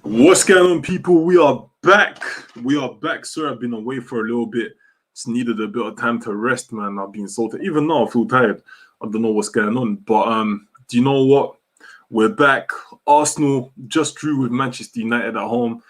What's going on, people? We are back. We are back, sir. I've been away for a little bit. Just needed a bit of time to rest, man. I've been salted. Even now, I feel tired. I don't know what's going on. But do you know what? We're back. Arsenal just drew with Manchester United at home.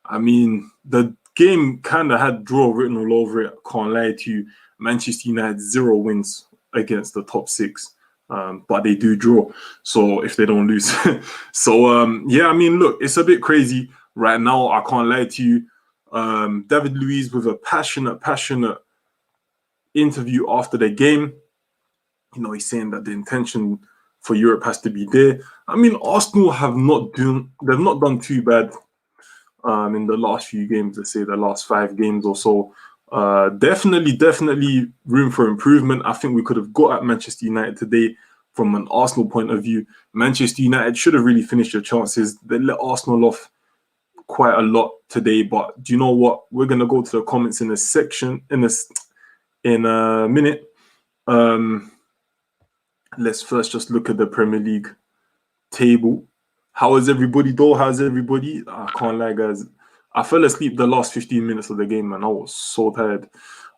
I mean, the game kind of had draw written all over it. I can't lie to you. Manchester United 0 wins against the top six. But they do draw, so if they don't lose. Yeah, I mean, look, it's a bit crazy right now. I can't lie to you. David Luiz with a passionate interview after the game. You know, he's saying that the intention for Europe has to be there. I mean, Arsenal they've not done too bad in the last few games. Let's say the last 5 games or so. Definitely room for improvement. I think we could have got at Manchester United today from an Arsenal point of view. Manchester United should have really finished their chances. They let Arsenal off quite a lot today. But do you know what? We're gonna go to the comments in a minute. Let's first just look at the Premier League table. How is everybody though? How's everybody? I can't lie, guys. I fell asleep the last 15 minutes of the game, man. I was so tired.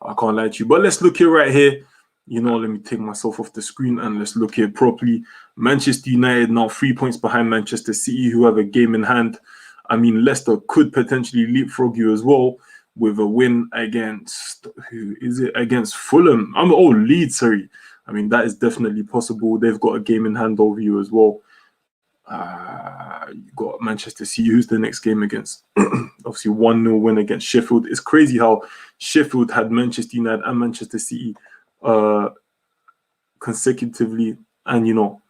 I can't lie to you. But let's look here right here. You know, let me take myself off the screen and let's look here properly. Manchester United now 3 points behind Manchester City, who have a game in hand. I mean, Leicester could potentially leapfrog you as well with a win against, who is it? Against Fulham. Leeds, sorry. I mean, that is definitely possible. They've got a game in hand over you as well. You got Manchester City. Who's the next game against? Obviously, 1-0 win against Sheffield. It's crazy how Sheffield had Manchester United and Manchester City consecutively, and you know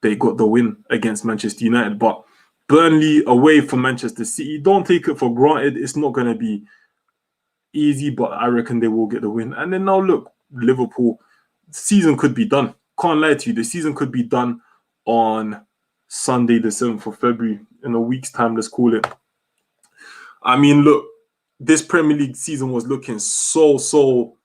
they got the win against Manchester United. But Burnley away from Manchester City. Don't take it for granted. It's not going to be easy, but I reckon they will get the win. And then now look, Liverpool. Season could be done. Can't lie to you. The season could be done on Sunday, the 7th of February, in a week's time, let's call it. I mean, look, this Premier League season was looking so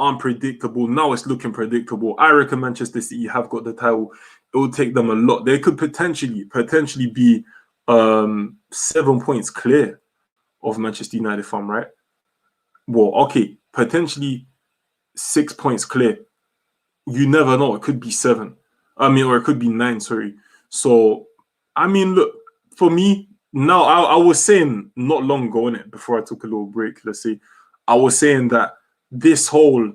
unpredictable. Now it's looking predictable. I reckon Manchester City have got the title. It will take them a lot. They could potentially be 7 points clear of Manchester United, if I'm right. Well, okay, potentially 6 points clear. You never know. It could be 7. Or it could be 9, sorry. So, I mean, look, for me, now I was saying not long ago, innit, before I took a little break, let's say, I was saying that this whole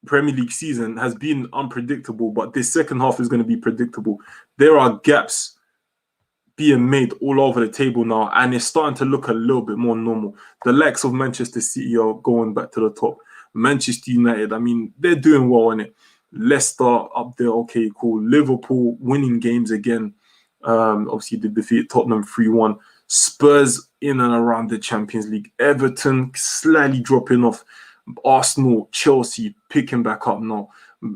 Premier League season has been unpredictable, but this second half is going to be predictable. There are gaps being made all over the table now, and it's starting to look a little bit more normal. The likes of Manchester City are going back to the top. Manchester United, I mean, they're doing well in it. Leicester up there, okay, cool. Liverpool winning games again. Obviously, they defeated Tottenham 3-1. Spurs in and around the Champions League. Everton slightly dropping off. Arsenal, Chelsea picking back up now.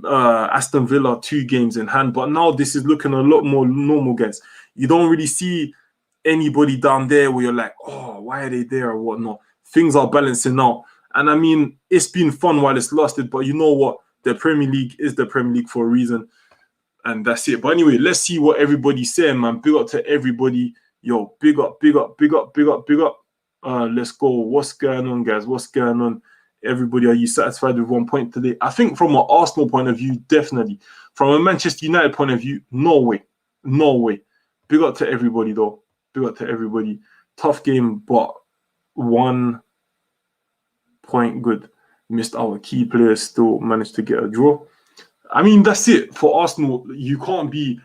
Aston Villa 2 games in hand. But now this is looking a lot more normal, guys. You don't really see anybody down there where you're like, oh, why are they there or whatnot. Things are balancing out. And I mean, it's been fun while it's lasted, but you know what? The Premier League is the Premier League for a reason. And that's it. But anyway, let's see what everybody's saying, man. Big up to everybody. Yo, big up. Let's go. What's going on, guys? What's going on? Everybody, are you satisfied with 1 point today? I think from an Arsenal point of view, definitely. From a Manchester United point of view, no way. Big up to everybody, though. Big up to everybody. Tough game, but 1 point good. Missed our key players, still managed to get a draw. I mean, that's it. For Arsenal, you can't be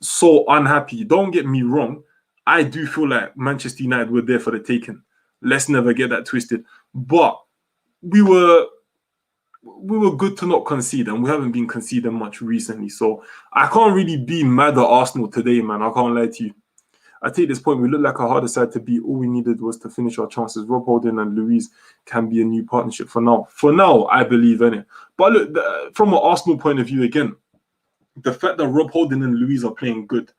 so unhappy. Don't get me wrong. I do feel like Manchester United were there for the taking. Let's never get that twisted. But we were good to not concede, and we haven't been conceding much recently. So I can't really be mad at Arsenal today, man. I can't lie to you. I take this point. We look like a harder side to beat. All we needed was to finish our chances. Rob Holding and Luiz can be a new partnership for now. For now, I believe in it. But look, from an Arsenal point of view, again, the fact that Rob Holding and Luiz are playing good,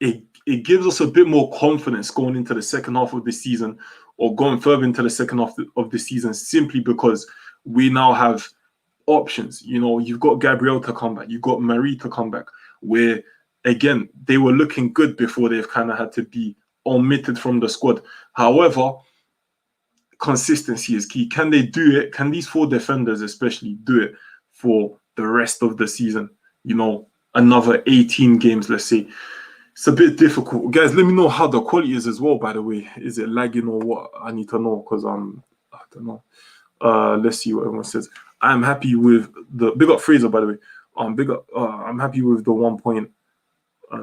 it gives us a bit more confidence going into the second half of the season, or going further into the second half of the season, simply because we now have options. You know, you've got Gabriel to come back. You've got Marie to come back, where again, they were looking good before they've kind of had to be omitted from the squad. However, consistency is key. Can they do it? Can these 4 defenders especially do it for the rest of the season? Another 18 games, let's say. It's a bit difficult. Guys, let me know how the quality is as well, by the way. Is it lagging or what? I need to know because I don't know. Let's see what everyone says. I'm happy with the big up Fraser, by the way. I'm happy with the 1 point,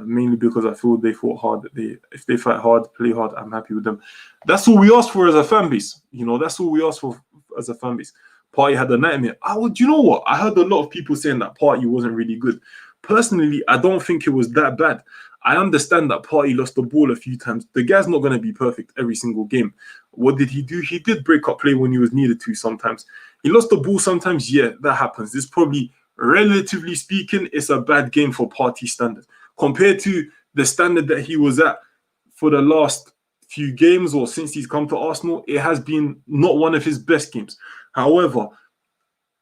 mainly because I feel they fought hard. If they fight hard, play hard, I'm happy with them. That's all we asked for as a fan base. That's all we asked for as a fan base. Partey had a nightmare. Do you know what? I heard a lot of people saying that Partey wasn't really good. Personally, I don't think it was that bad. I understand that Partey lost the ball a few times. The guy's not going to be perfect every single game. What did he do? He did break up play when he was needed to sometimes. He lost the ball sometimes. Yeah, that happens. This probably, relatively speaking, it's a bad game for Partey standards. Compared to the standard that he was at for the last few games or since he's come to Arsenal, it has been not one of his best games. However,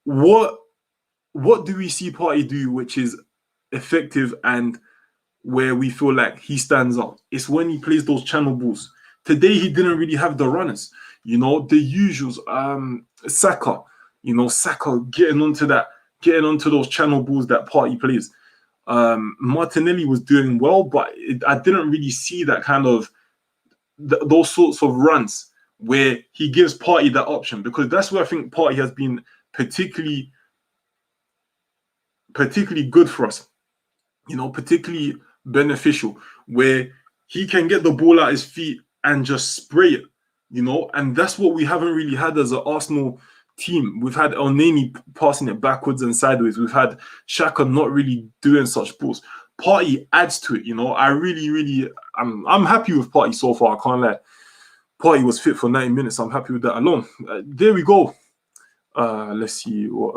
what do we see Partey do which is effective and where we feel like he stands out? It's when he plays those channel balls. Today, he didn't really have the runners. The usuals. Saka. Saka getting onto those channel balls that Partey plays. Martinelli was doing well, but I didn't really see that kind of those sorts of runs where he gives Partey that option, because that's where I think Partey has been particularly good for us. Particularly beneficial, where he can get the ball at his feet and just spray it, and that's what we haven't really had as an Arsenal team. We've had El-Neni passing it backwards and sideways. We've had Xhaka not really doing such balls. Partey adds to it, I'm happy with Partey so far, I can't lie. Partey was fit for 90 minutes. I'm happy with that alone. There we go. Let's see what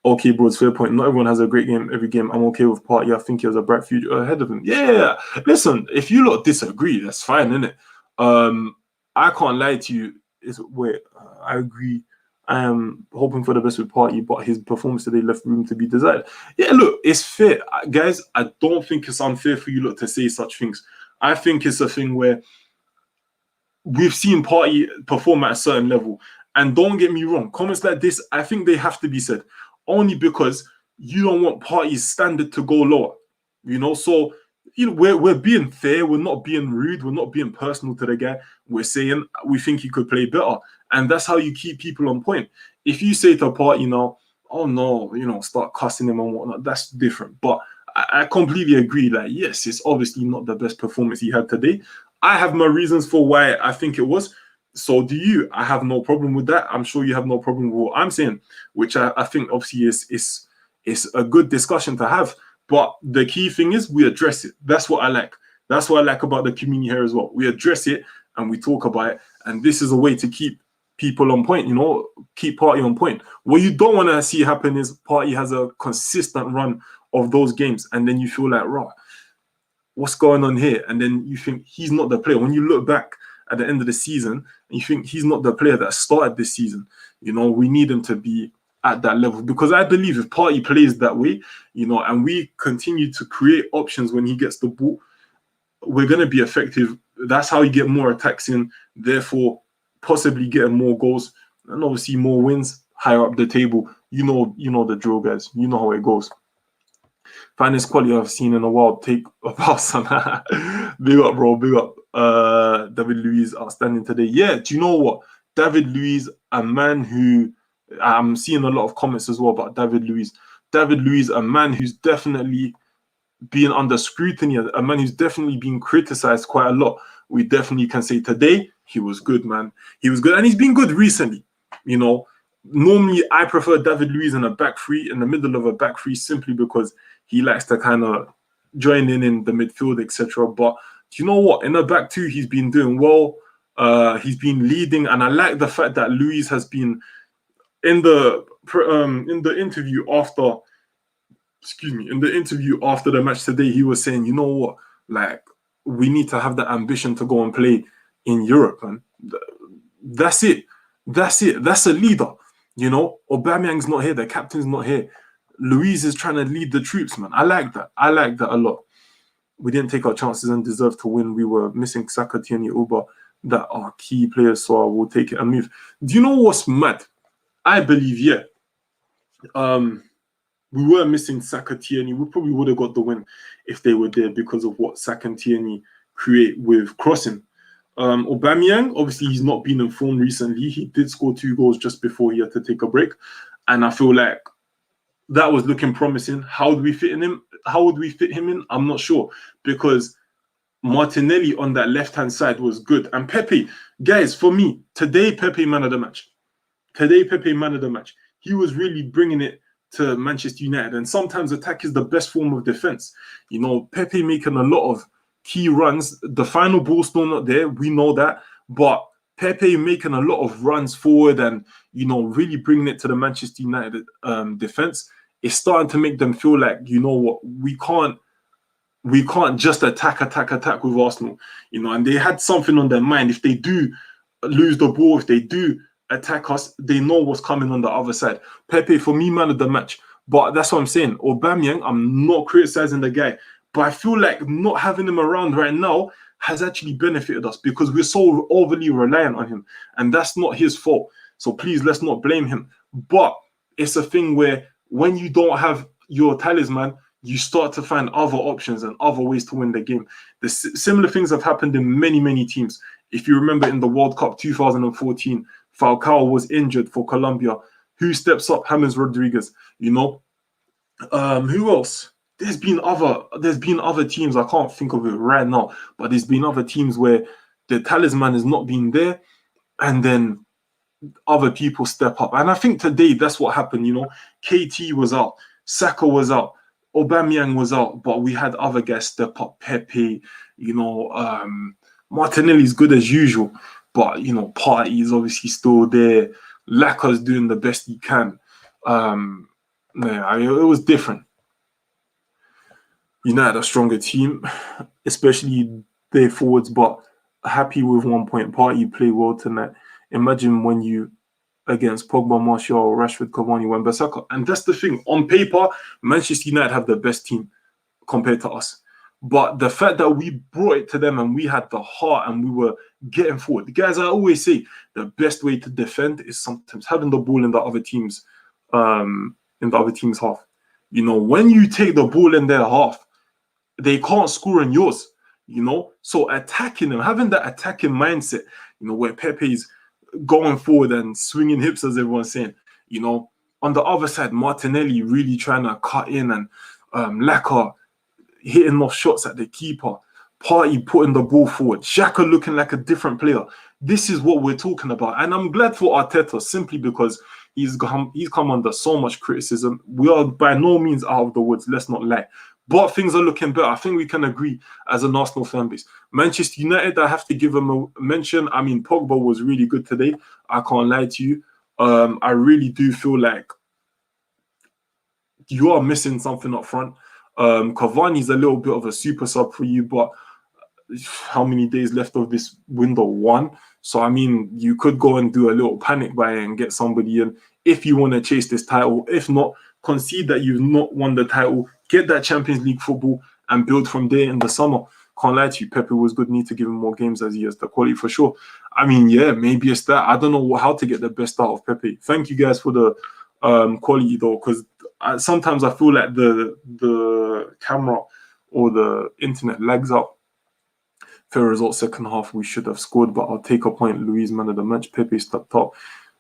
okay, bro, it's fair point. Not everyone has a great game every game. I'm okay with Partey. I think he has a bright future ahead of him. Yeah, listen, if you lot disagree, that's fine, innit? I can't lie to you. I agree. I am hoping for the best with Partey, but his performance today left room to be desired. Yeah, look, it's fair. Guys, I don't think it's unfair for you lot to say such things. I think it's a thing where we've seen Partey perform at a certain level. And don't get me wrong, comments like this, I think they have to be said. Only because you don't want Partey's standard to go lower, So, we're being fair. We're not being rude. We're not being personal to the guy. We're saying we think he could play better, and that's how you keep people on point. If you say to Partey now, "Oh no," start cussing him and whatnot, that's different. But I completely agree. Like, yes, it's obviously not the best performance he had today. I have my reasons for why I think it was. So do you. I have no problem with that. I'm sure you have no problem with what I'm saying, which I think obviously is a good discussion to have. But the key thing is we address it. That's what I like. That's what I like about the community here as well. We address it and we talk about it. And this is a way to keep people on point, keep Partey on point. What you don't want to see happen is Partey has a consistent run of those games. And then you feel like, raw, what's going on here? And then you think he's not the player. When you look back at the end of the season, and you think he's not the player that started this season. We need him to be at that level, because I believe if Partey plays that way, and we continue to create options when he gets the ball, we're going to be effective. That's how you get more attacks in, therefore possibly getting more goals and obviously more wins higher up the table. You know the drill, guys. You know how it goes. Finest quality I've seen in a while. Take a pass on that. Big up, bro. Big up. David Luiz, outstanding today. Yeah, do you know what? David Luiz, a man who I'm seeing a lot of comments as well about David Luiz. David Luiz, a man who's definitely been under scrutiny, a man who's definitely been criticized quite a lot. We definitely can say today he was good, man. He was good, and he's been good recently. Normally I prefer David Luiz in a back three, in the middle of a back three, simply because he likes to kind of join in the midfield, etc. But do you know what? In the back two, he's been doing well. He's been leading, and I like the fact that Luiz has been in the interview after. In the interview after the match today, he was saying, you know what? Like, we need to have the ambition to go and play in Europe, man. That's it. That's a leader. Aubameyang's not here. The captain's not here. Luiz is trying to lead the troops, man. I like that. I like that a lot. we didn't take our chances and deserve to win. We were missing Saka, Tierney, Uber, that are key players, so I will take it and move. Do you know what's mad? I believe, yeah, we were missing Saka, Tierney. We probably would have got the win if they were there because of what Saka and Tierney create with crossing. Aubameyang, obviously, he's not been in form recently. He did score 2 goals just before he had to take a break, and I feel like that was looking promising. How would we fit him in? I'm not sure, because Martinelli on that left-hand side was good. And Pepe, guys, for me, today, Pepe man of the match. Today, Pepe man of the match. He was really bringing it to Manchester United. And sometimes attack is the best form of defense. You know, Pepe making a lot of key runs. The final ball's still not there. We know that. But Pepe making a lot of runs forward and, you know, really bringing it to the Manchester United defense. It's starting to make them feel like, you know what, we can't just attack with Arsenal, you know, and they had something on their mind. If they do lose the ball, if they do attack us, they know what's coming on the other side. Pepe, for me, man of the match. But that's what I'm saying. Aubameyang, I'm not criticizing the guy, but I feel like not having him around right now has actually benefited us because we're so overly reliant on him, and that's not his fault. So please, let's not blame him. But it's a thing where when you don't have your talisman, you start to find other options and other ways to win the game. The similar things have happened in many, many teams. If you remember in the World Cup 2014, Falcao was injured for Colombia. Who steps up? James Rodriguez. You know, who else? There's been other teams. I can't think of it right now, but there's been other teams where the talisman has not been there, and then other people step up. And I think today that's what happened. You know, KT was out, Saka was out, Aubameyang was out, but we had other guys step up. Pepe, you know, Martinelli's good as usual, but you know, Partey is obviously still there. Laka's doing the best he can. Yeah, it was different. United a stronger team, especially their forwards, but happy with 1 point. Partey played well tonight. Imagine when you against Pogba, Martial, Rashford, Cavani, Wan-Bissaka. And that's the thing. On paper, Manchester United have the best team compared to us. But the fact that we brought it to them and we had the heart and we were getting forward. Guys, I always say the best way to defend is sometimes having the ball in the other team's half. You know, when you take the ball in their half, they can't score in yours. You know, so attacking them, having that attacking mindset, you know, where Pepe's going forward and swinging hips, as everyone's saying, you know, on the other side, Martinelli really trying to cut in, and Laka hitting off shots at the keeper, Partey putting the ball forward, Xhaka looking like a different player. This is what we're talking about, and I'm glad for Arteta simply because he's come under so much criticism. We are by no means out of the woods, let's not lie. But things are looking better. I think we can agree as an Arsenal fan base. Manchester United, I have to give them a mention. I mean, Pogba was really good today. I can't lie to you. I really do feel like you are missing something up front. Cavani's a little bit of a super sub for you, but how many days left of this window? 1. So, I mean, you could go and do a little panic buy and get somebody in if you want to chase this title. If not, concede that you've not won the title, get that Champions League football and build from there in the summer. Can't lie to you, Pepe was good. Need to give him more games as he has the quality for sure. I mean, yeah, maybe it's that. I don't know how to get the best out of Pepe. Thank you guys for the quality though, because sometimes I feel like the camera or the internet lags out. Fair result, second half, we should have scored, but I'll take a point. Luiz, man of the match. Pepe stepped up.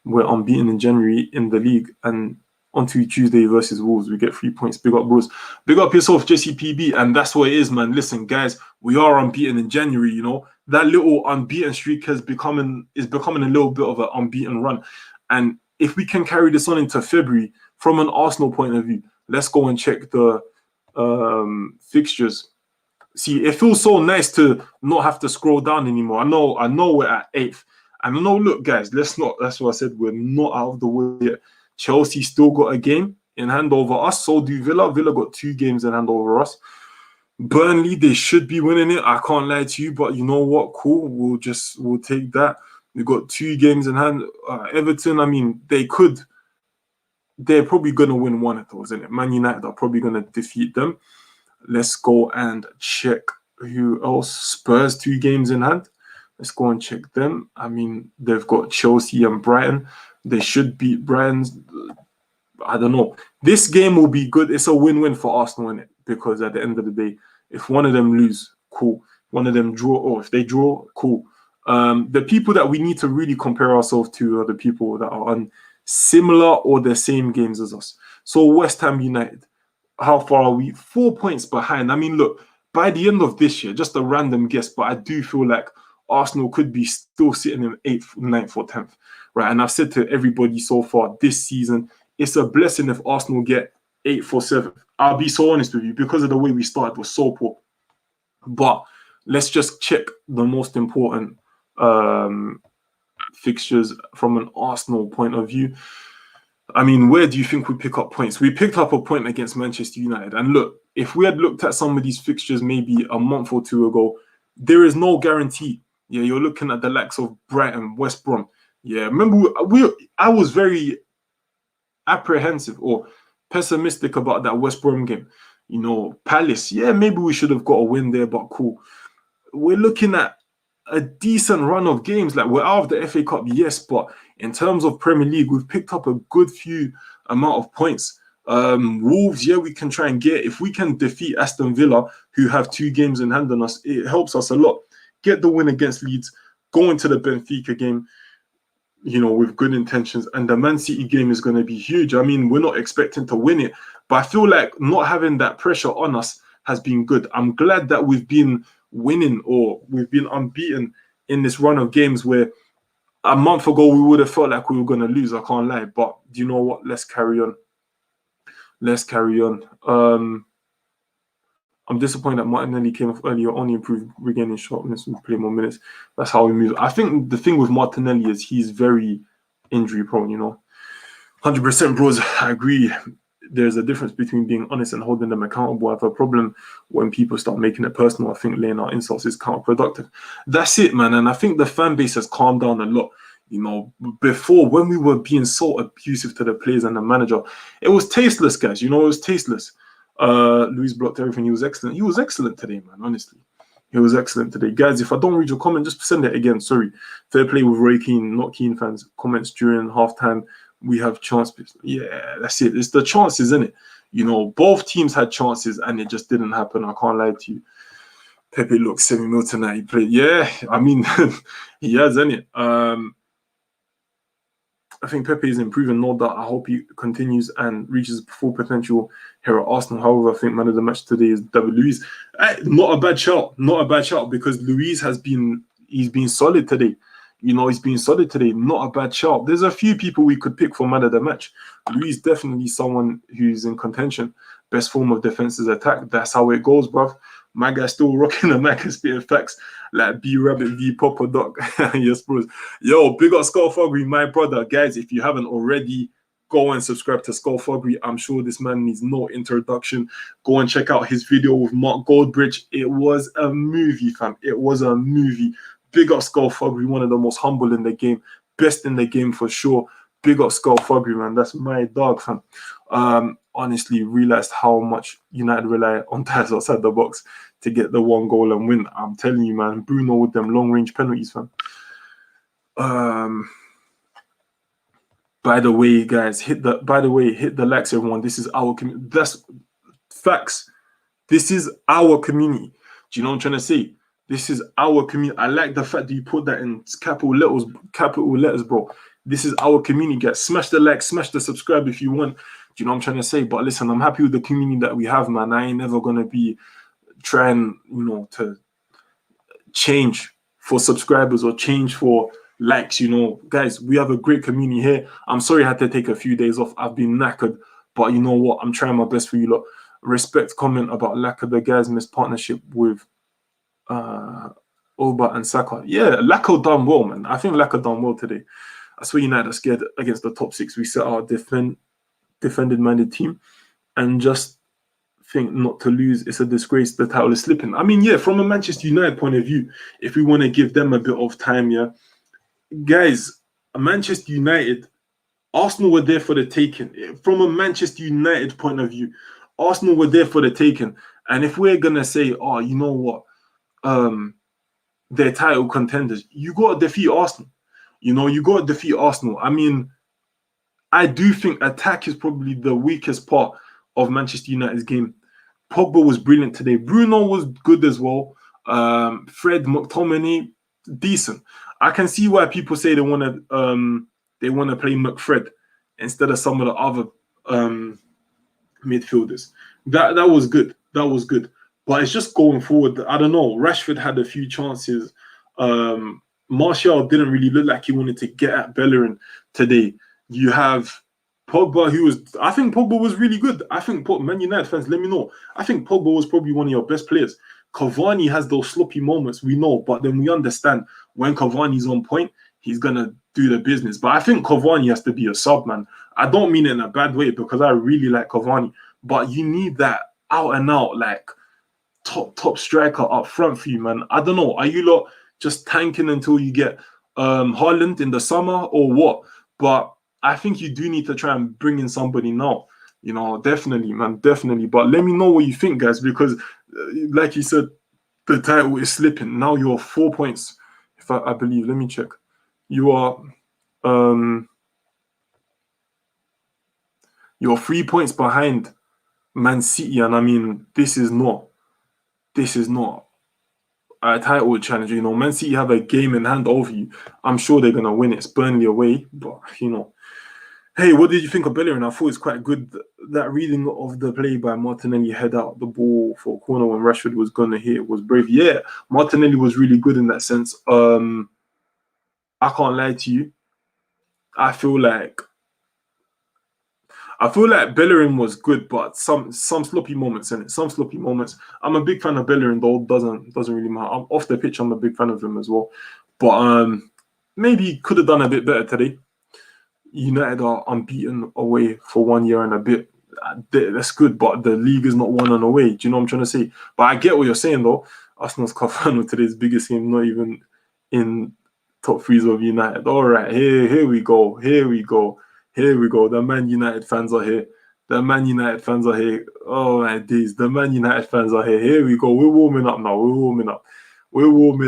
We're unbeaten in January in the league, and on to Tuesday versus Wolves, we get 3 points. Big up, bros. Big up yourself, Jesse PB, and that's what it is, man. Listen, guys, we are unbeaten in January. You know, that little unbeaten streak is becoming a little bit of an unbeaten run, and if we can carry this on into February, from an Arsenal point of view, let's go and check the fixtures. See, it feels so nice to not have to scroll down anymore. I know we're at 8th. And I know, look, guys, that's what I said, we're not out of the woods yet. Chelsea still got a game in hand over us. So do Villa. Villa got 2 games in hand over us. Burnley, they should be winning it. I can't lie to you, but you know what? Cool. We'll take that. We've got 2 games in hand. Everton, I mean, they're probably going to win one of those, isn't it? Man United are probably going to defeat them. Let's go and check who else. Spurs 2 games in hand. Let's go and check them. I mean, they've got Chelsea and Brighton. They should beat Brighton's. I don't know. This game will be good. It's a win-win for Arsenal, innit? Because at the end of the day, if one of them lose, cool. One of them draw, or if they draw, cool. The people that we need to really compare ourselves to are the people that are on similar or the same games as us. So West Ham United, how far are we? 4 points behind. I mean, look, by the end of this year, just a random guess, but I do feel like Arsenal could be still sitting in 8th, 9th, or 10th, right? And I've said to everybody so far this season, it's a blessing if Arsenal get 8th or 7th. I'll be so honest with you, because of the way we started was so poor. But let's just check the most important fixtures from an Arsenal point of view. I mean, where do you think we pick up points? We picked up a point against Manchester United. And look, if we had looked at some of these fixtures maybe a month or 2 ago, there is no guarantee. Yeah, you're looking at the likes of Brighton, West Brom. Yeah, remember, I was very apprehensive or pessimistic about that West Brom game. You know, Palace, yeah, maybe we should have got a win there, but cool. We're looking at a decent run of games. Like, we're out of the FA Cup, yes, but in terms of Premier League, we've picked up a good few amount of points. Wolves, yeah, we can try and get. If we can defeat Aston Villa, who have 2 games in hand on us, it helps us a lot. Get the win against Leeds, go into the Benfica game, you know, with good intentions, and the Man City game is going to be huge. I mean, we're not expecting to win it, but I feel like not having that pressure on us has been good. I'm glad that we've been winning, or we've been unbeaten in this run of games where a month ago we would have felt like we were going to lose. I can't lie, but do you know what? Let's carry on. Let's carry on. I'm disappointed that Martinelli came off earlier, only improved regaining sharpness and play more minutes. That's how we move. I think the thing with Martinelli is he's very injury prone, you know. 100% bros, I agree. There's a difference between being honest and holding them accountable. I have a problem when people start making it personal. I think laying out insults is counterproductive. That's it, man. And I think the fan base has calmed down a lot. You know, before, when we were being so abusive to the players and the manager, it was tasteless, guys. You know, it was tasteless. Luis blocked everything. He was excellent. He was excellent today, man. Honestly, he was excellent today, guys. If I don't read your comment, just send it again. Sorry. Fair play with Roy Keane, not Keane fans. Comments during halftime. We have chances. Yeah, that's it. It's the chances, isn't it? You know, both teams had chances and it just didn't happen. I can't lie to you. Pepe looks 7 mil tonight. He played. Yeah, I mean, he has, isn't it? I think Pepe is improving, no doubt. I hope he continues and reaches full potential here at Arsenal. However, I think man of the match today is David Luiz. Not a bad shout. Not a bad shout, because Luiz he's been solid today. You know, he's been solid today. Not a bad shout. There's a few people we could pick for man of the match. Luiz definitely someone who's in contention. Best form of defense is attack. That's how it goes, bruv. My guy's still rocking the mic and spitting facts like B Rabbit v Papa Doc. Yes, bros. Yo, big up Skullfoggery, my brother. Guys, if you haven't already, go and subscribe to Skullfoggery. I'm sure this man needs no introduction. Go and check out his video with Mark Goldbridge. It was a movie, fam. It was a movie. Big up Skullfoggery, one of the most humble in the game. Best in the game for sure. Big up Skullfoggery, man. That's my dog, fam. Honestly realized how much United rely on ties outside the box to get the 1 goal and win. I'm telling you, man. Bruno with them long-range penalties, fam. By the way, guys, hit the likes, everyone. This is our community. That's facts. This is our community. Do you know what I'm trying to say? This is our community. I like the fact that you put that in capital letters, bro. This is our community, guys. Smash the like, smash the subscribe if you want. Do you know what I'm trying to say? But listen, I'm happy with the community that we have, man. I ain't never gonna be trying, you know, to change for subscribers or change for likes, you know. Guys, we have a great community here. I'm sorry I had to take a few days off. I've been knackered, but you know what? I'm trying my best for you lot. Respect comment about Laka, the guys missed partnership with Oba and Saka. Yeah, Laka done well, man. I think Laka done well today. I swear United are scared against the top 6. We set our defended-minded team and just think not to lose. It's a disgrace. The title is slipping. I mean, yeah, from a Manchester United point of view, if we want to give them a bit of time, yeah, guys, Manchester United, Arsenal were there for the taking. From a Manchester United point of view, Arsenal were there for the taking. And if we're gonna say, oh, you know what, they're title contenders, you got to defeat Arsenal. You got to defeat Arsenal. I mean, I do think attack is probably the weakest part of Manchester United's game. Pogba was brilliant today. Bruno was good as well. Fred, McTominay, decent. I can see why people say they want to play McFred instead of some of the other midfielders. That was good. That was good. But it's just going forward. I don't know. Rashford had a few chances. Martial didn't really look like he wanted to get at Bellerin today. You have Pogba, I think Pogba was really good. I think, Man United fans, let me know. I think Pogba was probably one of your best players. Cavani has those sloppy moments, we know, but then we understand when Cavani's on point, he's going to do the business. But I think Cavani has to be a sub, man. I don't mean it in a bad way because I really like Cavani, but you need that out and out, like top striker up front for you, man. I don't know. Are you lot just tanking until you get Haaland in the summer or what? But I think you do need to try and bring in somebody now. Definitely, man, definitely. But let me know what you think, guys, because like you said, the title is slipping. Now you're 4 points, if I believe. Let me check. You are you're 3 points behind Man City, and I mean, this is not a title challenge. Man City have a game in hand over you. I'm sure they're gonna win it. It's Burnley away, but Hey, what did you think of Bellerin? I thought it's quite good. That reading of the play by Martinelli, head out the ball for a corner when Rashford was going to hit, was brave. Yeah, Martinelli was really good in that sense. I can't lie to you. I feel like Bellerin was good, but some sloppy moments in it. Some sloppy moments. I'm a big fan of Bellerin, though. Doesn't really matter. I'm off the pitch. I'm a big fan of him as well. But maybe could have done a bit better today. United are unbeaten away for 1 year and a bit. That's good, but the league is not won on away. Do you know what I'm trying to say? But I get what you're saying, though. Arsenal's cup final today's biggest game, not even in top threes of United. All right, here we go. The Man United fans are here. Oh my days, the Man United fans are here. Here we go. We're warming up now. We're warming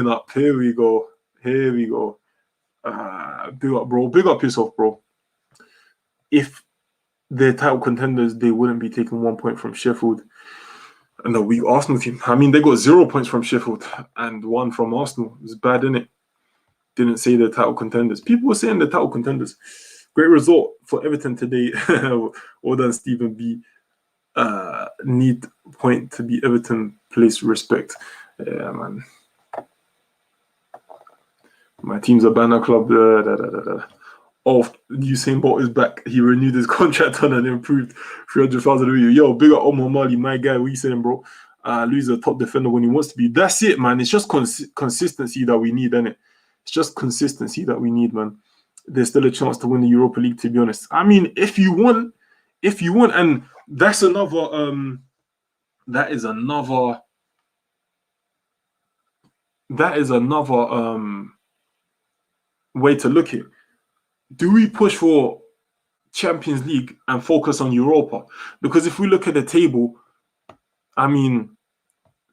up. Here we go. Big up, bro. Big up yourself, bro. If they're title contenders, they wouldn't be taking 1 point from Sheffield and the weak Arsenal team. I mean, they got 0 points from Sheffield and 1 from Arsenal. It's bad, innit? Didn't say they're title contenders. People were saying they're title contenders. Great result for Everton today. Well done, Stephen B. Need point to be Everton. Place respect. Yeah, man. My team's a banner club. Oh, Usain Bolt is back. He renewed his contract on an improved 300,000 a year. Yo, big up Omar Mali, my guy. What you saying, bro? Louis a top defender when he wants to be. That's it, man. It's just consistency that we need, innit? It's just consistency that we need, man. There's still a chance to win the Europa League, to be honest. I mean, if you want, and that's another, that is another way to look at it. Do we push for Champions League and focus on Europa? Because if we look at the table, I mean,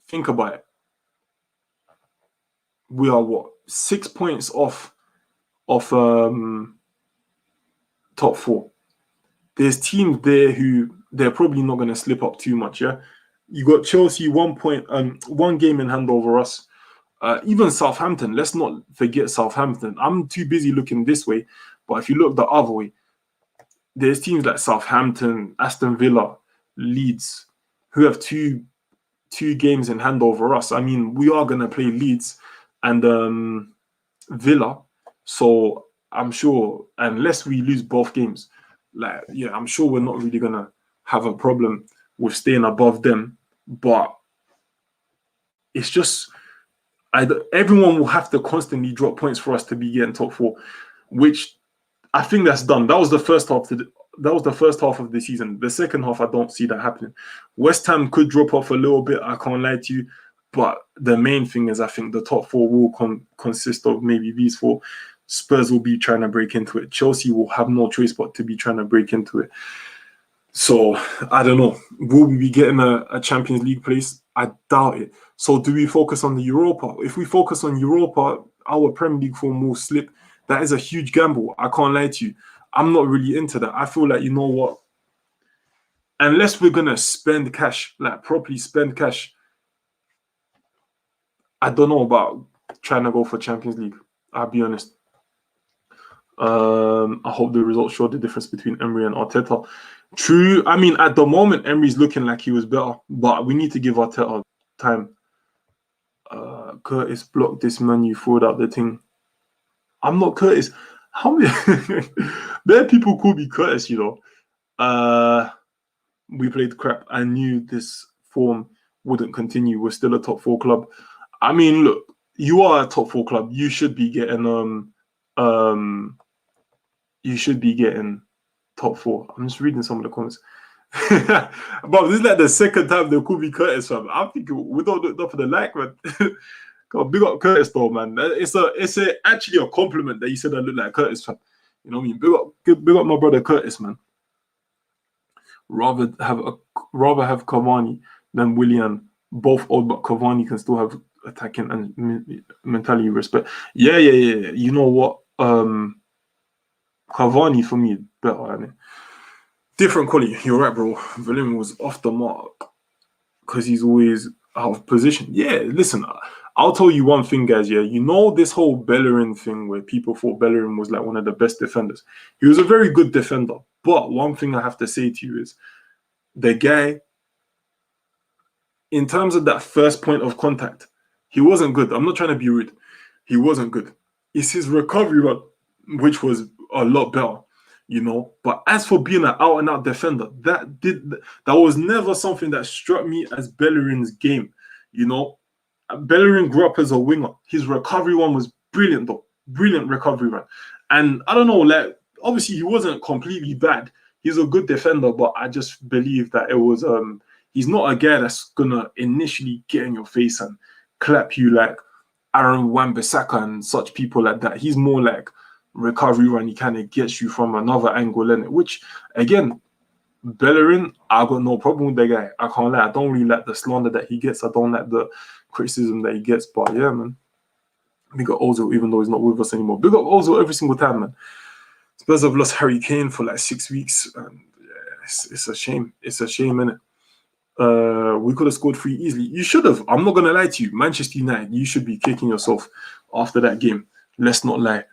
think about it. We are 6 points off top 4. There's teams there who they're probably not going to slip up too much. Yeah, you got Chelsea 1 point, 1 game in hand over us. Even Southampton. Let's not forget Southampton. I'm too busy looking this way. But if you look the other way, there's teams like Southampton, Aston Villa, Leeds, who have two games in hand over us. I mean, we are going to play Leeds and Villa. So I'm sure, unless we lose both games, I'm sure we're not really going to have a problem with staying above them. But it's just, everyone will have to constantly drop points for us to be getting top 4, which I think that's done. That was the first half of the season. The second half, I don't see that happening. West Ham could drop off a little bit. I can't lie to you, but the main thing is I think the top 4 will consist of maybe these 4. Spurs will be trying to break into it. Chelsea will have no choice but to be trying to break into it. So I don't know. Will we be getting a Champions League place? I doubt it. So do we focus on the Europa? If we focus on Europa, our Premier League form will slip. That is a huge gamble. I can't lie to you. I'm not really into that. I feel like, you know what? Unless we're gonna spend cash, like properly spend cash, I don't know about trying to go for Champions League. I'll be honest. I hope the results show the difference between Emery and Arteta. True. I mean, at the moment, Emery's looking like he was better, but we need to give Arteta time. Curtis blocked this man. You threw out the thing. I'm not Curtis. How many? There are people call me Curtis, you know. We played crap. I knew this form wouldn't continue. We're still a top 4 club. I mean, look, you are a top 4 club. You should be getting you should be getting top 4. I'm just reading some of the comments. But this is like the second time they call me Curtis, fam. I'm thinking we don't look up for the like, man. God, big up Curtis though, man. It's actually a compliment that you said I look like Curtis, fam. You know what I mean? Big up my brother Curtis, man. Rather have Cavani than Willian. Both old, but Cavani can still have attacking and mentality respect. Yeah. You know what? Cavani for me better, isn't it? Different quality. You're right, bro. Willian was off the mark because he's always out of position. Yeah, listen, I'll tell you one thing, guys. Yeah, you know this whole Bellerin thing where people thought Bellerin was like one of the best defenders. He was a very good defender. But one thing I have to say to you is the guy, in terms of that first point of contact, he wasn't good. I'm not trying to be rude. He wasn't good. It's his recovery run, which was a lot better, you know. But as for being an out-and-out defender, that was never something that struck me as Bellerin's game, you know. Bellerin grew up as a winger. His recovery run was brilliant, though. Brilliant recovery run. And I don't know, like, obviously he wasn't completely bad. He's a good defender, but I just believe that it was he's not a guy that's gonna initially get in your face and clap you like Aaron Wan-Bissaka and such people like that. He's more like recovery run. He kind of gets you from another angle in it, which again, Bellerin, I got no problem with the guy. I can't lie. I don't really like the slander that he gets. I don't like the criticism that he gets. But yeah, man. Big up Ozil, even though he's not with us anymore. Big up Ozil every single time, man. Spurs have lost Harry Kane for like 6 weeks. And yeah, it's a shame. It's a shame, innit? We could have scored 3 easily. You should have. I'm not going to lie to you. Manchester United, you should be kicking yourself after that game. Let's not lie.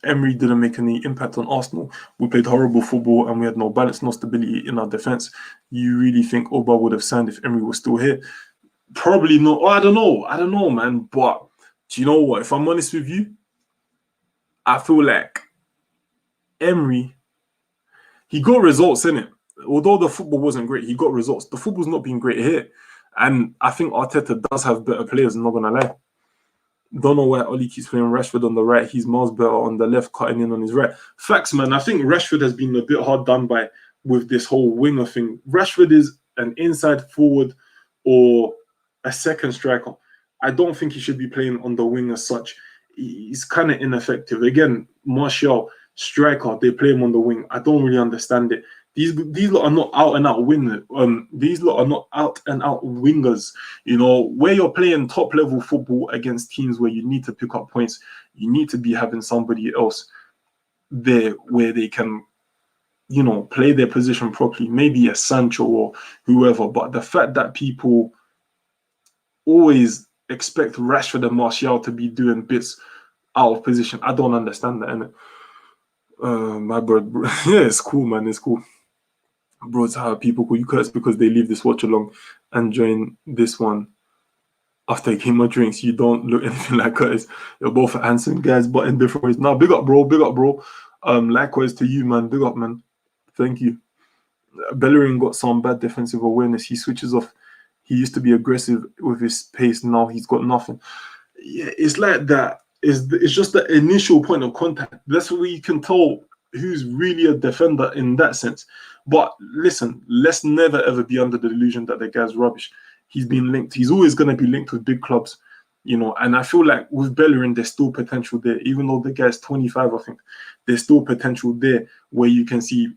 Emery didn't make any impact on Arsenal. We played horrible football and we had no balance, no stability in our defense. You really think Oba would have signed if Emery was still here? Probably not. Oh, I don't know, man. But do you know what? If I'm honest with you, I feel like Emery, he got results in it. Although the football wasn't great, he got results. The football's not been great here. And I think Arteta does have better players, I'm not going to lie. Don't know why Oli keeps playing Rashford on the right. He's miles better on the left, cutting in on his right. Facts, man. I think Rashford has been a bit hard done by with this whole winger thing. Rashford is an inside forward or a second striker. I don't think he should be playing on the wing as such. He's kind of ineffective. Again, Martial, striker, they play him on the wing. I don't really understand it. These lot are not out and out wingers. These lot are not out and out wingers. You know, where you're playing top level football against teams where you need to pick up points, you need to be having somebody else there where they can, you know, play their position properly. Maybe a Sancho or whoever. But the fact that people always expect Rashford and Martial to be doing bits out of position, I don't understand that, innit? My brother, yeah, it's cool, man. It's cool. Bros, how people call you Curtis because they leave this watch along and join this one after I came my drinks. You don't look anything like Curtis. You're both handsome guys, but in different ways. Now, big up, bro. Big up, bro. Likewise to you, man. Big up, man. Thank you. Bellerin got some bad defensive awareness. He switches off. He used to be aggressive with his pace. Now he's got nothing. Yeah, it's like that. It's just the initial point of contact. That's where you can tell who's really a defender in that sense. But listen, let's never ever be under the delusion that the guy's rubbish. He's been linked. He's always going to be linked with big clubs. And I feel like with Bellerin, there's still potential there. Even though the guy's 25, I think, there's still potential there where you can see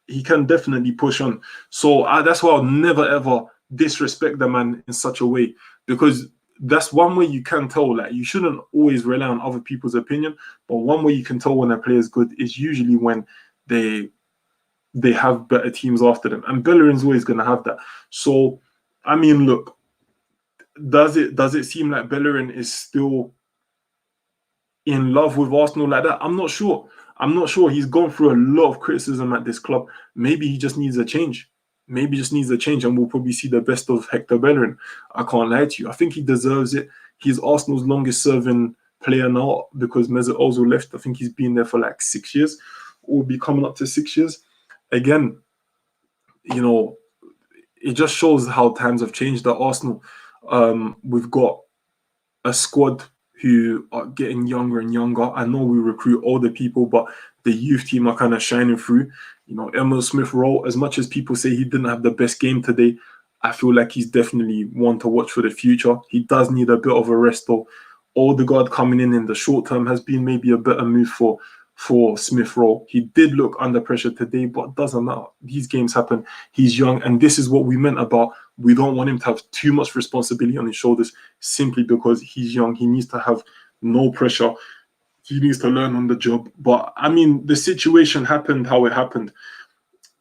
he can definitely push on. So that's why I'll never, ever disrespect the man in such a way, because that's one way you can tell. Like, you shouldn't always rely on other people's opinion, but one way you can tell when a player is good is usually when they have better teams after them. And Bellerin's always going to have that. So, I mean, look, does it seem like Bellerin is still in love with Arsenal like that? I'm not sure. He's gone through a lot of criticism at this club. Maybe he just needs a change. And we'll probably see the best of Hector Bellerin. I can't lie to you. I think he deserves it. He's Arsenal's longest-serving player now because Mesut Ozil left. I think he's been there for like 6 years, or be coming up to 6 years. Again, it just shows how times have changed at Arsenal. We've got a squad who are getting younger and younger. I know we recruit older people, but the youth team are kind of shining through. Emil Smith-Rowe, as much as people say he didn't have the best game today, I feel like he's definitely one to watch for the future. He does need a bit of a rest, though. Odegaard coming in the short term has been maybe a better move for Smith-Rowe. He did look under pressure today, but it doesn't matter. These games happen. He's young, and this is what we meant about we don't want him to have too much responsibility on his shoulders simply because he's young. He needs to have no pressure. He needs to learn on the job. But, I mean, the situation happened how it happened.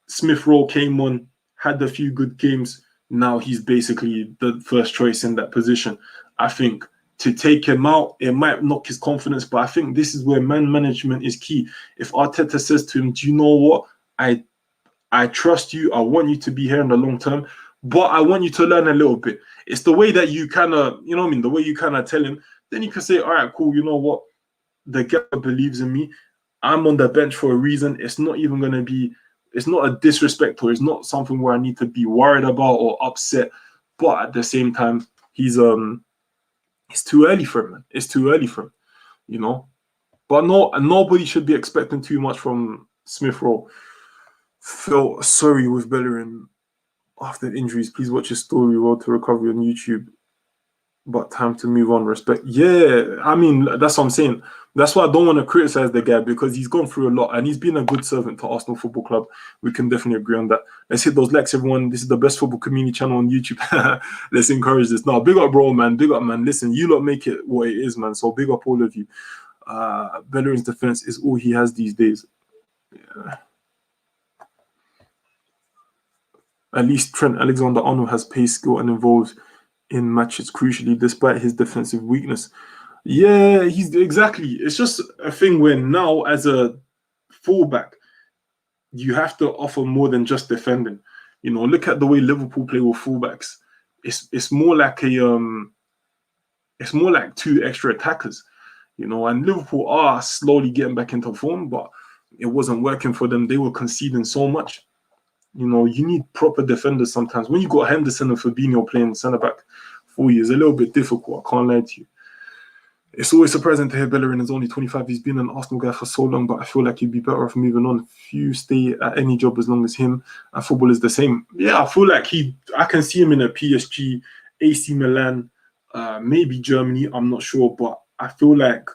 Smith-Rowe came on, had a few good games. Now he's basically the first choice in that position. I think to take him out, it might knock his confidence, but I think this is where man management is key. If Arteta says to him, do you know what? I trust you. I want you to be here in the long term, but I want you to learn a little bit. It's the way that you kind of, the way you kind of tell him, then you can say, all right, cool, you know what? The guy believes in me. I'm on the bench for a reason. It's not even going to be, it's not a disrespect, or it's not something where I need to be worried about or upset. But at the same time, it's too early for him, man. It's too early for him, But nobody should be expecting too much from Smith-Rowe. Felt sorry with Bellerin after injuries. Please watch his story, Road to Recovery on YouTube. But time to move on. Respect. Yeah, I mean, that's what I'm saying. That's why I don't want to criticize the guy, because he's gone through a lot and he's been a good servant to Arsenal Football Club. We can definitely agree on that. Let's hit those likes, everyone. This is the best football community channel on YouTube. Let's encourage this. Now, big up, bro, man. Big up, man. Listen, you lot make it what it is, man. So big up all of you. Bellerin's defense is all he has these days. Yeah. At least Trent Alexander-Arnold has pace, skill, and involves in matches crucially, despite his defensive weakness. Yeah, he's exactly. It's just a thing where now, as a fullback, you have to offer more than just defending. Look at the way Liverpool play with fullbacks. It's more like two extra attackers. And Liverpool are slowly getting back into form, but it wasn't working for them. They were conceding so much. You need proper defenders sometimes. When you got Henderson and Fabinho playing centre-back for you, it's a little bit difficult. I can't lie to you. It's always surprising to hear Bellerin is only 25. He's been an Arsenal guy for so long, but I feel like he'd be better off moving on. Few stay at any job as long as him. And football is the same. Yeah, I feel like I can see him in a PSG, AC Milan, maybe Germany. I'm not sure, but I feel like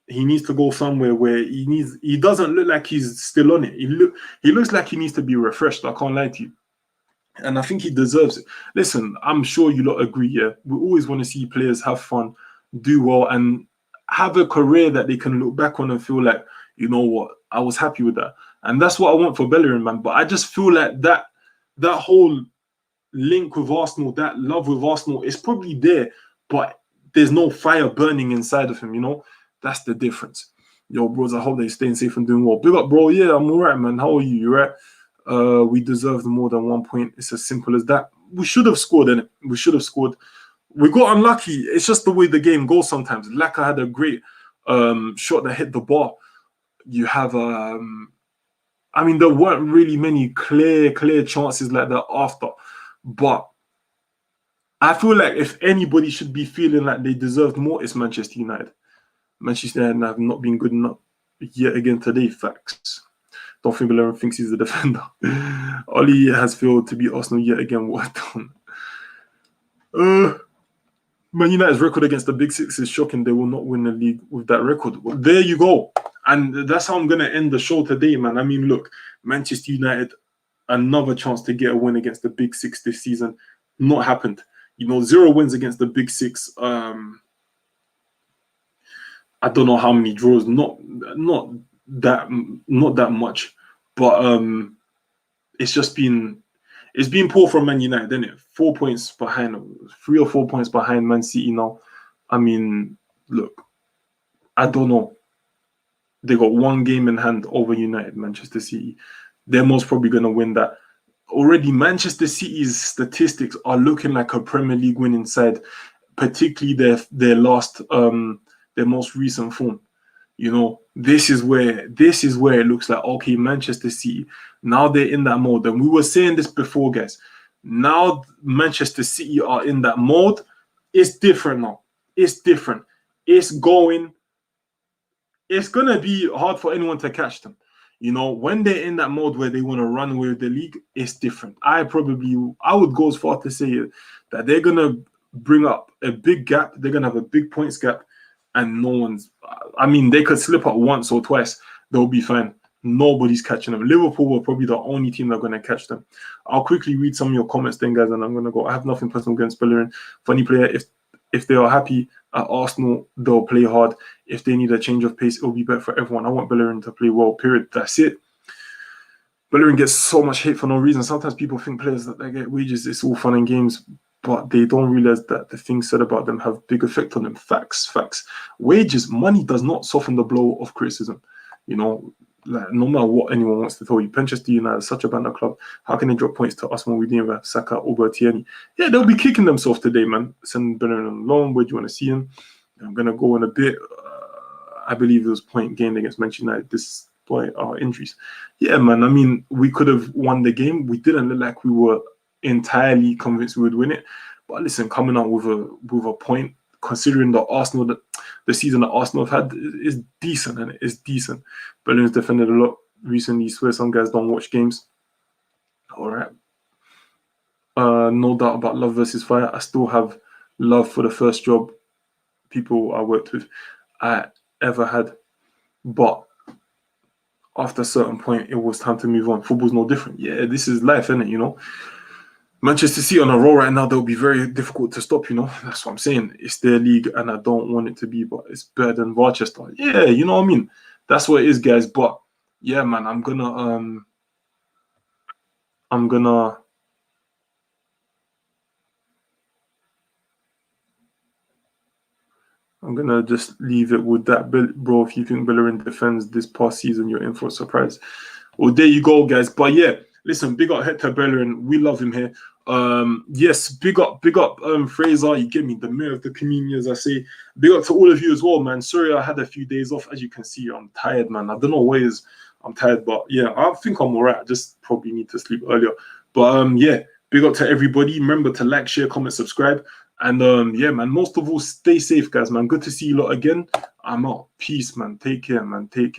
he needs to go somewhere where he doesn't look like he's still on it. He looks like he needs to be refreshed. I can't lie to you. And I think he deserves it. Listen, I'm sure you lot agree, yeah? We always want to see players have fun, do well, and have a career that they can look back on and feel like, you know what, I was happy with that. And that's what I want for Bellerin, man. But I just feel like that whole link with Arsenal, that love with Arsenal is probably there, but there's no fire burning inside of him, That's the difference. Yo, bros, I hope they're staying safe and doing well. Big up, bro. Yeah, I'm all right, man. How are you? You right? We deserved more than 1 point. It's as simple as that. We should have scored, innit? We should have scored. We got unlucky. It's just the way the game goes sometimes. Laka had a great shot that hit the bar. You have, there weren't really many clear chances like that after. But I feel like if anybody should be feeling like they deserved more, it's Manchester United. Manchester United have not been good enough yet again today. Facts. Don't think Bellerin thinks he's a defender. Oli has failed to beat Arsenal yet again. What done? Man United's record against the Big Six is shocking. They will not win the league with that record. Well, there you go. And that's how I'm going to end the show today, man. I mean, look, Manchester United, another chance to get a win against the Big Six this season. Not happened. 0 wins against the Big Six. I don't know how many draws. Not that much. But it's just been poor from Man United, isn't it? 4 points behind, 3 or 4 points behind Man City now. I mean, look, I don't know. They got 1 game in hand over United, Manchester City. They're most probably going to win that. Already, Manchester City's statistics are looking like a Premier League winning side, particularly their most recent form. This is where it looks like, okay, Manchester City, now they're in that mode. And we were saying this before, guys. Now Manchester City are in that mode. It's different now. It's different. It's going to be hard for anyone to catch them. When they're in that mode where they want to run away with the league, it's different. I would go as far to say that they're going to bring up a big gap. They're going to have a big points gap. And they could slip up once or twice. They'll be fine. Nobody's catching them. Liverpool were probably the only team that are going to catch them. I'll quickly read some of your comments then, guys, and I'm going to go. I have nothing personal against Bellerin. Funny player. If they are happy at Arsenal, they'll play hard. If they need a change of pace, it'll be better for everyone. I want Bellerin to play well, period. That's it. Bellerin gets so much hate for no reason. Sometimes people think players that they get wages, it's all fun and games, but they don't realize that the things said about them have big effect on them. Facts. Wages, money does not soften the blow of criticism. No matter what anyone wants to tell you, Manchester United is such a banner club. How can they drop points to us when we didn't have Saka or Tierney? Yeah, they'll be kicking themselves today, man. Send Bellerin on loan. Where do you want to see him? I'm going to go in a bit. I believe it was point gained against Manchester United despite our injuries. Yeah, man. I mean, we could have won the game. We didn't look like we were entirely convinced we would win it. But listen, coming out with a point, considering the season that Arsenal have had, is decent, and it's decent. Bellerin's defended a lot recently. Swear some guys don't watch games. All right. No doubt about love versus fire. I still have love for the first job people I worked with I ever had. But after a certain point, it was time to move on. Football's no different. Yeah, this is life, isn't it, Manchester City on a roll right now, they'll be very difficult to stop, That's what I'm saying. It's their league, and I don't want it to be, but it's better than Rochester. Yeah, you know what I mean? That's what it is, guys. But, yeah, man, I'm gonna just leave it with that, bro. If you think Bellerin defends this past season, you're in for a surprise. Well, there you go, guys. But, yeah, listen, big up Hector Bellerin. We love him here. Yes, big up Fraser, you give me the mayor of the community, as I say. Big up to all of you as well, man. Sorry I had a few days off. As you can see, I'm tired, man. I don't know what it is. I'm tired, but yeah, I think I'm alright. I just probably need to sleep earlier. But yeah, big up to everybody. Remember to like, share, comment, subscribe. And yeah, man, most of all, stay safe, guys, man. Good to see you lot again. I'm out. Peace, man. Take care, man. Take care.